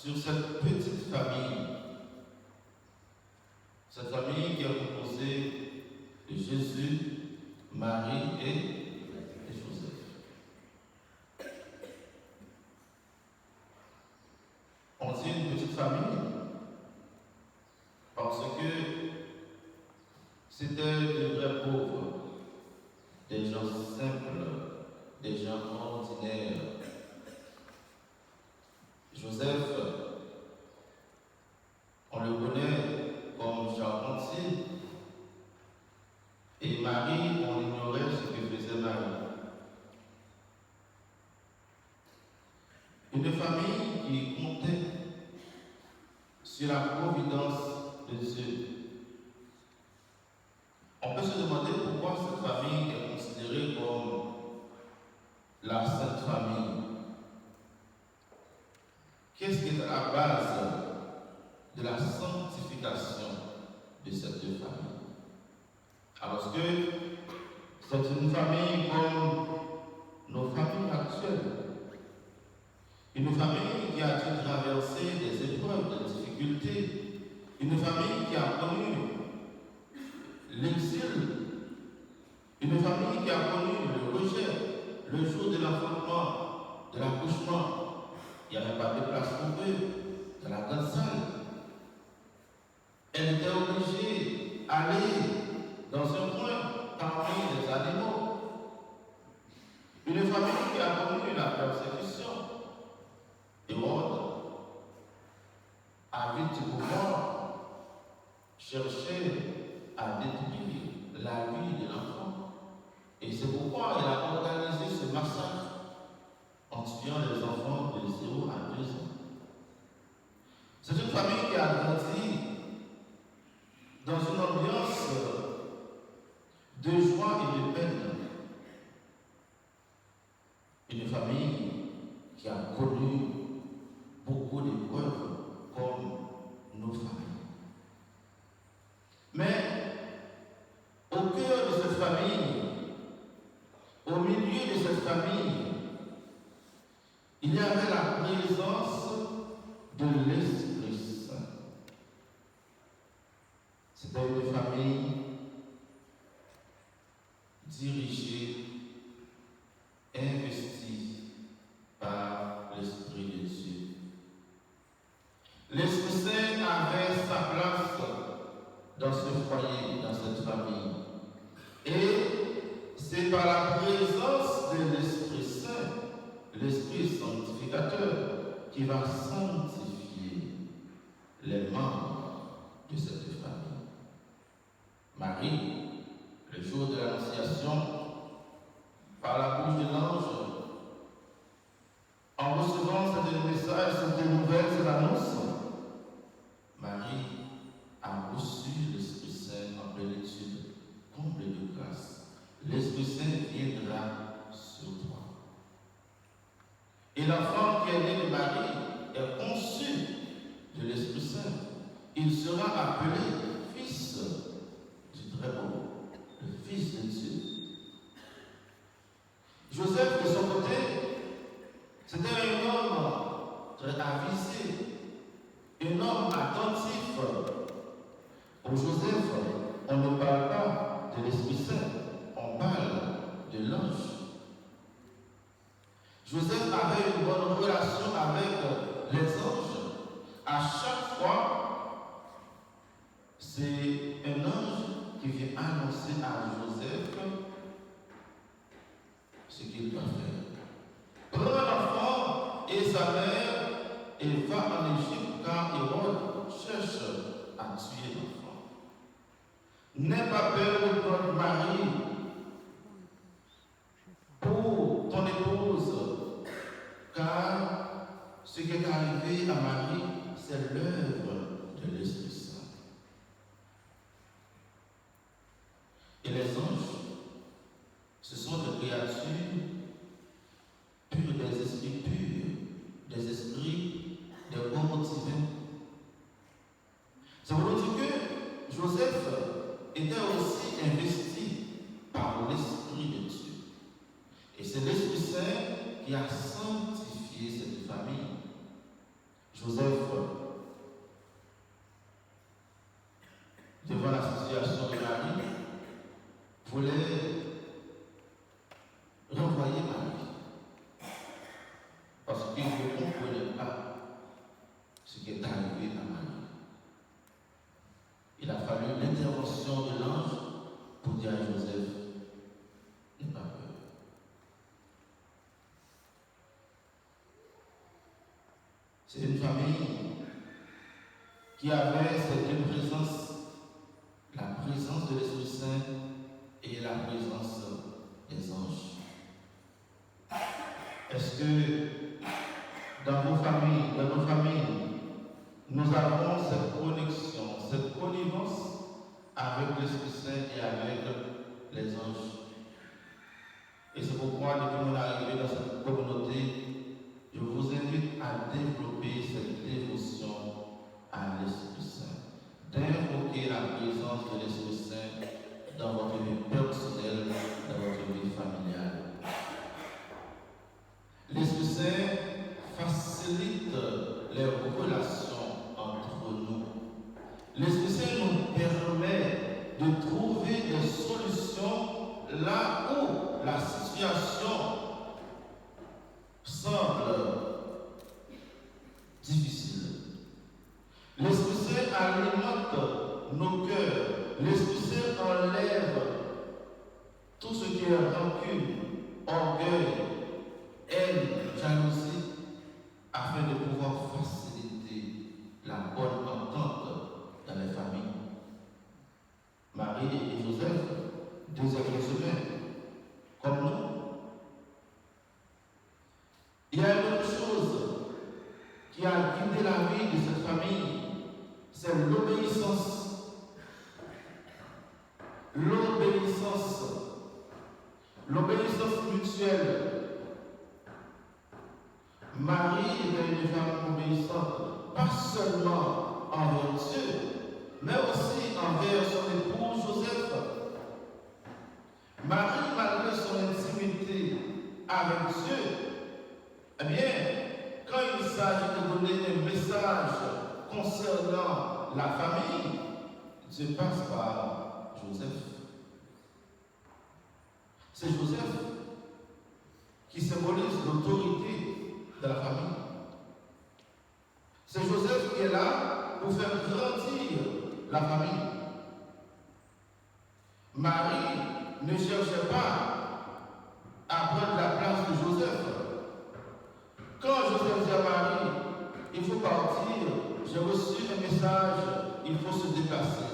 sur cette petite famille. Cette famille qui est composée de Jésus, Marie et Joseph. On dit une petite famille parce que c'était des vrais pauvres, des gens simples, des gens ordinaires. Joseph, on le connaît comme charpentier, et Marie, on ignorait ce que faisait Marie. Une famille qui comptait sur la providence de Dieu. On peut se demander pourquoi cette famille est considérée comme la Sainte Famille. Qu'est-ce qui est à la base de la sanctification de cette famille? Alors que c'est une famille comme nos familles actuelles. Une famille qui a dû traverser des épreuves, des difficultés. Une famille qui a connu l'exil. Une famille qui a connu le rejet, le jour de l'enfantement, de l'accouchement. Il n'y avait pas de place pour eux dans la grande salle. Elle était obligée d'aller dans un coin parmi les animaux. Une famille qui a connu la persécution. Hérode, avec du pouvoir, cherchait à détruire la vie de l'enfant. Et c'est pourquoi il a organisé ce massacre en tuant les enfants de 0 à 2 ans. C'est une famille qui a grandi dans une ambiance de joie et de peine. Une famille qui a connu beaucoup d'épreuves comme nos familles. Mais au cœur de cette famille, au milieu de cette famille, il y avait la présence de l'Esprit Saint. C'était une famille dirigée, investie par l'Esprit de Dieu. L'Esprit Saint avait sa place dans ce foyer, dans cette famille. Et c'est par la présence de l'Esprit Saint, l'Esprit sanctificateur, qui va sanctifier les membres de cette famille. Marie, le jour de l'Annonciation, par la bouche de l'ange, en recevant ce message, cette nouvelle, cette annonce, Marie a reçu l'Esprit Saint en plénitude, comble de grâce. L'Esprit Saint viendra sur toi. Et l'enfant qui est né de Marie est conçu de l'Esprit Saint. Il sera appelé Fils du Très-Haut, le Fils de Dieu. Joseph, de son côté, c'était un homme très avisé, un homme attentif. Pour Joseph, on ne parle pas de l'Esprit Saint, on parle de l'ange. Joseph avait une bonne relation avec les anges. À chaque fois, c'est un ange qui vient annoncer à Joseph ce qu'il doit faire. Prends l'enfant et sa mère et va en Égypte car Hérode cherche à tuer l'enfant. N'aie pas peur de prendre Marie pour ton épouse, car ce qui est arrivé à Marie, c'est l'œuvre de l'Esprit Saint. Et les anges, ce sont des créatures pures, des esprits purs, des esprits, des corps divins. Ça veut dire que Joseph était aussi investi par l'Esprit de Dieu. Et c'est l'Esprit Saint qui a sanctifié cette famille. Joseph qu'il ne comprenait pas ce qui est arrivé à Marie. Il a fallu l'intervention de l'ange pour dire à Joseph, n'aie pas peur. C'est une famille qui avait ces deux présences, la présence de l'Esprit Saint et la présence des anges. Est-ce que dans vos familles, dans nos familles, nous avons cette connexion, cette connivence avec l'Esprit Saint et avec les anges? Et c'est pourquoi, depuis mon arrivée dans cette communauté, je vous invite à développer cette dévotion à l'Esprit Saint, d'invoquer la présence de l'Esprit Saint dans votre vie personnelle, dans votre vie familiale. L'Esprit Saint facilite les relations entre nous. L'Esprit Saint nous permet de trouver des solutions là où la situation semble difficile. L'Esprit Saint alimente nos cœurs. L'Esprit Saint enlève tout ce qui est rancune, orgueil, haine, jalousie, afin de pouvoir faciliter la bonne entente dans les familles. Marie et Joseph, deux êtres humains, comme nous. Il y a une autre chose qui a guidé la vie de cette famille, c'est l'obéissance. L'obéissance mutuelle. Marie était une femme obéissante, pas seulement envers Dieu, mais aussi envers son époux Joseph. Marie, malgré son intimité avec Dieu, eh bien, quand il s'agit de donner un message concernant la famille, Dieu passe par Joseph. C'est Joseph qui symbolise l'autorité de la famille. C'est Joseph qui est là pour faire grandir la famille. Marie ne cherchait pas à prendre la place de Joseph. Quand Joseph dit à Marie, il faut partir, j'ai reçu un message, il faut se déplacer.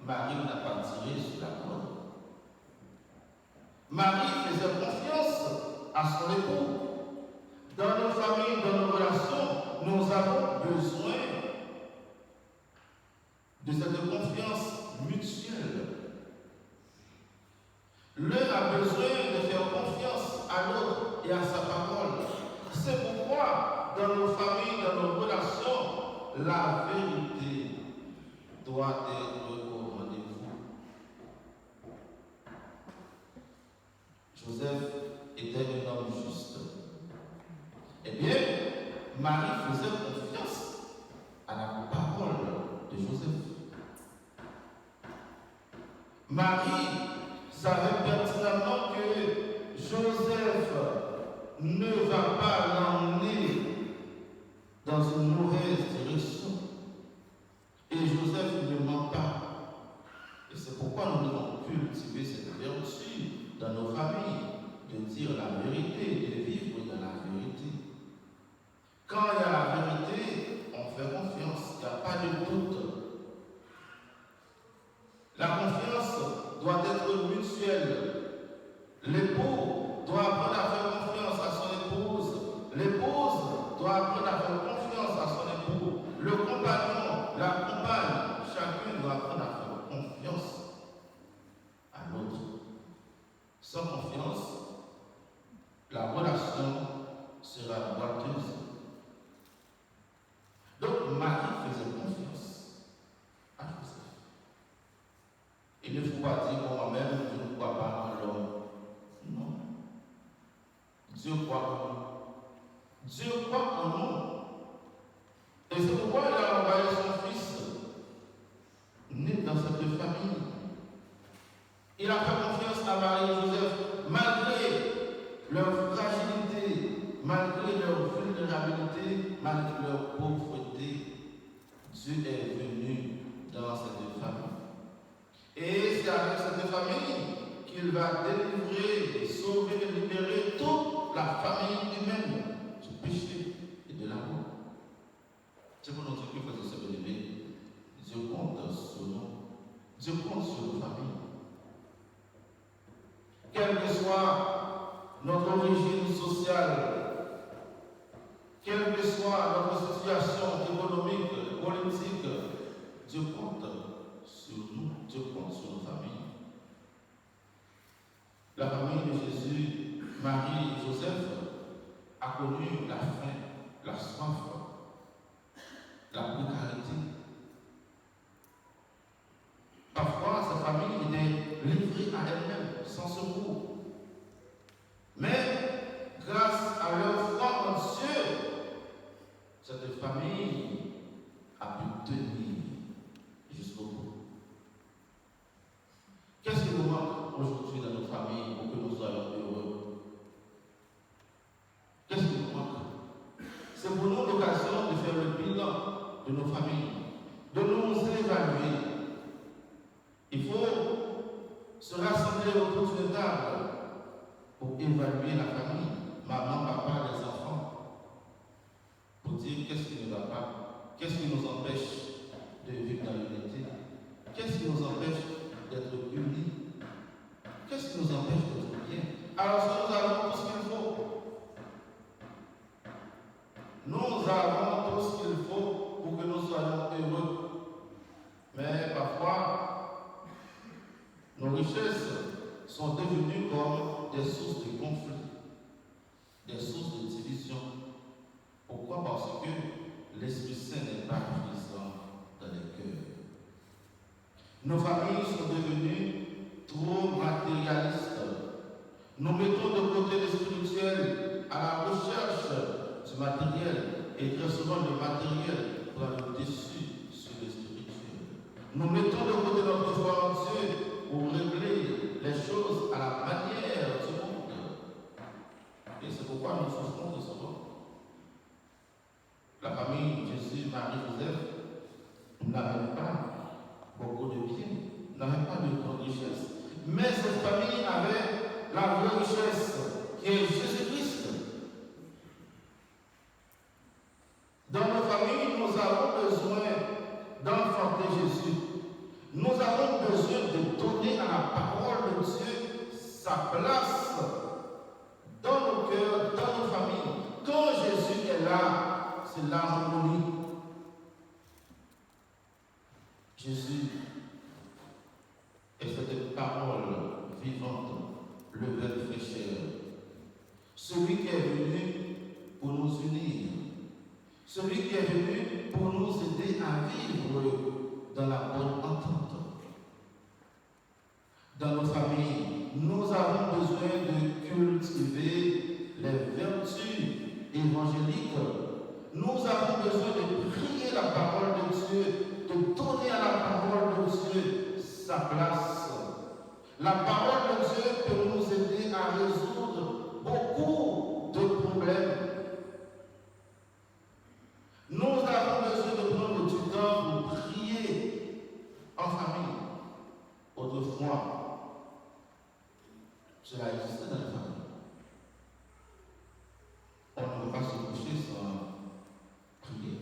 Marie n'a pas tiré sur la corde. Marie faisait confiance à son époux. Dans nos familles, dans nos relations, nous avons besoin de cette confiance mutuelle. L'un a besoin de faire confiance à l'autre et à sa parole. C'est pourquoi, dans nos familles, dans nos relations, la vérité doit être au rendez-vous. Joseph était un homme juste. Eh bien, Marie faisait confiance à la parole de Joseph. Marie savait pertinemment que Joseph ne va pas l'emmener dans une mauvaise direction. Et Joseph ne ment pas. Et c'est pourquoi nous devons cultiver cette vertu dans nos familles, de dire la vérité, de vivre dans la vérité. Quand il y a la vérité, on fait confiance, il n'y a pas de doute. La confiance doit être mutuelle. L'époux doit apprendre à faire confiance à son épouse. L'épouse doit apprendre à faire confiance à son époux. Le compagnon, la compagne, chacun doit apprendre à faire confiance à l'autre. Sans confiance, la relation sera boiteuse. Donc Marie faisait confiance à Joseph. Il ne faut pas dire moi-même, je ne crois pas en l'homme. Non. Dieu croit en nous. Dieu croit en nous. Et c'est pourquoi il a envoyé son fils, né dans cette famille. Il a fait confiance à Marie et Joseph, malgré leur fragilité, malgré leur vulnérabilité, malgré leur pauvreté, Dieu est venu dans cette famille. Et c'est avec cette famille qu'il va délivrer, sauver et libérer toute la famille humaine du péché et de la mort. C'est pour notre Dieu que ce bébé, Dieu compte sur nous. Dieu compte sur nos familles. Quelle que soit notre origine sociale, quelle que soit notre situation économique, politique, Dieu compte sur nous, Dieu compte sur nos familles. La famille de Jésus, Marie et Joseph, a connu la faim, la soif, la précarité. Parfois, sa famille était livrée à elle-même, sans secours. Mais, grâce à leur foi en Dieu, cette famille a pu tenir jusqu'au bout. Qu'est-ce qui nous manque aujourd'hui dans notre famille pour que nous soyons heureux? Qu'est-ce qui nous manque? C'est pour nous l'occasion de faire le bilan de nos familles, de nous évaluer. Il faut se rassembler autour d'une table pour évaluer la famille, maman, papa, les enfants, pour dire qu'est-ce qui ne va pas, qu'est-ce qui nous empêche de vivre dans l'unité, qu'est-ce qui nous empêche d'être unis, qu'est-ce qui nous empêche d'être bien. Alors nous avons tout ce qu'il faut. Nous avons tout ce qu'il faut pour que nous soyons heureux. Mais parfois, nos richesses sont devenues comme des sources de conflit, des sources de division. Pourquoi? Parce que l'Esprit Saint n'est pas présent dans les cœurs. Nos familles sont devenues trop matérialistes. Nous mettons de côté le spirituel à la recherche du matériel et très souvent le matériel prend le dessus sur le spirituel. Nous mettons de côté notre foi en Dieu pour régler les choses à la manière du monde. Et c'est pourquoi nous souffrons de ce monde. La famille Jésus, Marie, Joseph n'avait pas beaucoup de biens, n'avait pas de grande richesse. Mais cette famille avait la vraie richesse qui est Jésus-Christ. Dans nos familles, nous avons besoin d'enfanter Jésus. Nous avons besoin de donner à la parole de Dieu sa place dans nos cœurs, dans nos familles. Quand Jésus est là, c'est l'harmonie. Jésus est cette parole vivante, le verbe fraîcheur. Celui qui est venu pour nous unir. Celui qui est venu pour nous aider à vivre dans la bonne entente. Dans nos familles, nous avons besoin de cultiver les vertus évangéliques. Nous avons besoin de prier la parole de Dieu, de donner à la parole de Dieu sa place. La parole de Dieu peut nous aider à résoudre beaucoup de problèmes. Nous avons besoin de prendre du temps pour prier en famille. Autrefois, cela existait dans la famille. On ne peut pas se coucher sans prier.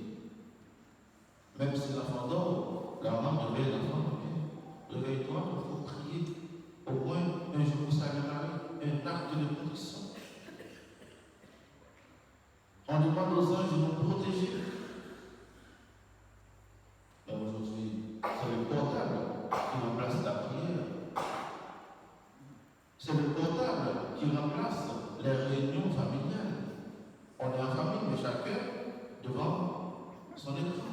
Même si l'enfant dort, la maman réveille l'enfant. Réveille-toi, il faut prier. Au moins un jour pour Salut Marie, un acte de protection. On demande aux anges de nous protéger. Mais aujourd'hui, c'est le portable qui remplace la prière. C'est le portable qui remplace les réunions familiales. On est en famille, mais chacun devant son écran.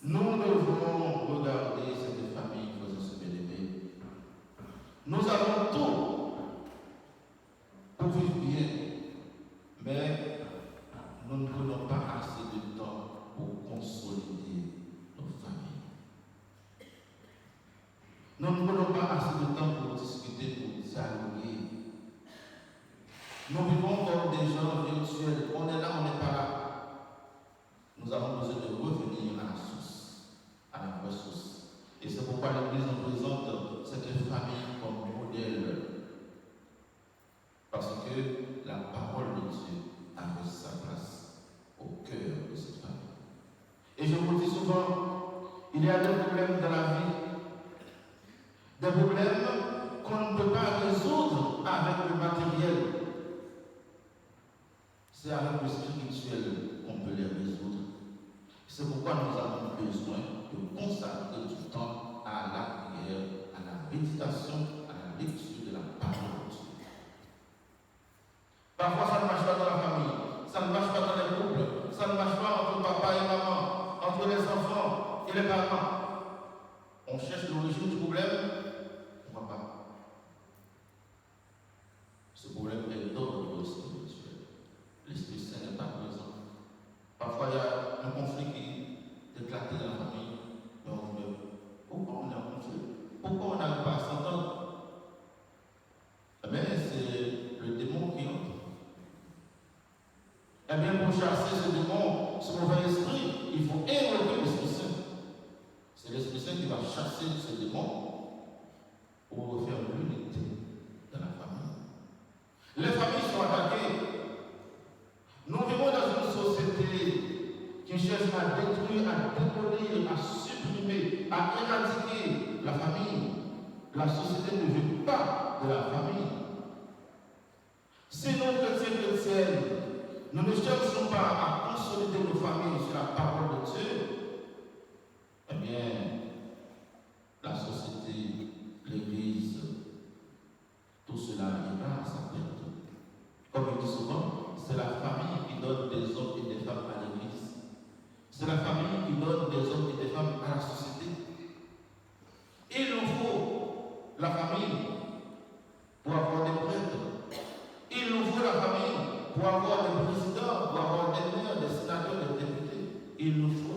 Nous devons regarder cette famille faisant ce bien-aimé. Nous avons tout pour vivre bien, mais nous ne prenons pas assez de temps pour consolider nos familles. Nous ne prenons pas assez de temps pour discuter, pour dialoguer. Nous vivons comme des gens virtuels. On est là, on n'est pas là. Nous avons besoin de revenir à la source, à la vraie source. Et c'est pourquoi l'Église nous présente cette famille comme modèle. Parce que la parole de Dieu avait sa place au cœur de cette famille. Et je vous dis souvent, il y a des problèmes dans la vie, des problèmes qu'on ne peut pas résoudre avec le matériel. C'est avec le spirituel qu'on peut les résoudre. C'est pourquoi nous avons besoin de consacrer du temps à la prière, à la méditation, à la lecture de la parole de Dieu. Parfois, ça ne marche pas dans la famille, ça ne marche pas dans les couples, ça ne marche pas entre papa et maman, entre les enfants et les parents. On cherche l'origine du problème, on ne voit pas. Ce problème est d'ordre spirituel. L'Esprit Saint n'est pas présent. Parfois, il y a un conflit qui éclate dans la famille. Mais on se dit, pourquoi on est en conflit? Pourquoi on n'arrive pas à s'entendre? Mais c'est le démon qui entre. Eh bien, pour chasser ce démon, ce mauvais esprit, il faut évoquer l'Esprit Saint. C'est l'Esprit Saint qui va chasser ce démon pour refaire l'unité dans la famille. Les familles sont attaquées. Nous vivons dans une société qui cherche à détruire, à démolir, à supprimer, à éradiquer la famille. La société ne veut pas de la famille. Si nous, chrétiens, nous ne cherchons pas à consolider nos familles sur la parole de Dieu, eh bien, la société, l'Église, tout cela ira à sa perte. Comme je dis souvent, c'est la famille qui donne des hommes et des femmes à l'Église. C'est la famille qui donne des hommes et des femmes à la société. Il nous faut la famille pour avoir des prêtres. Il nous faut la famille pour avoir des présidents, pour avoir des maires, des sénateurs, des députés. Il nous faut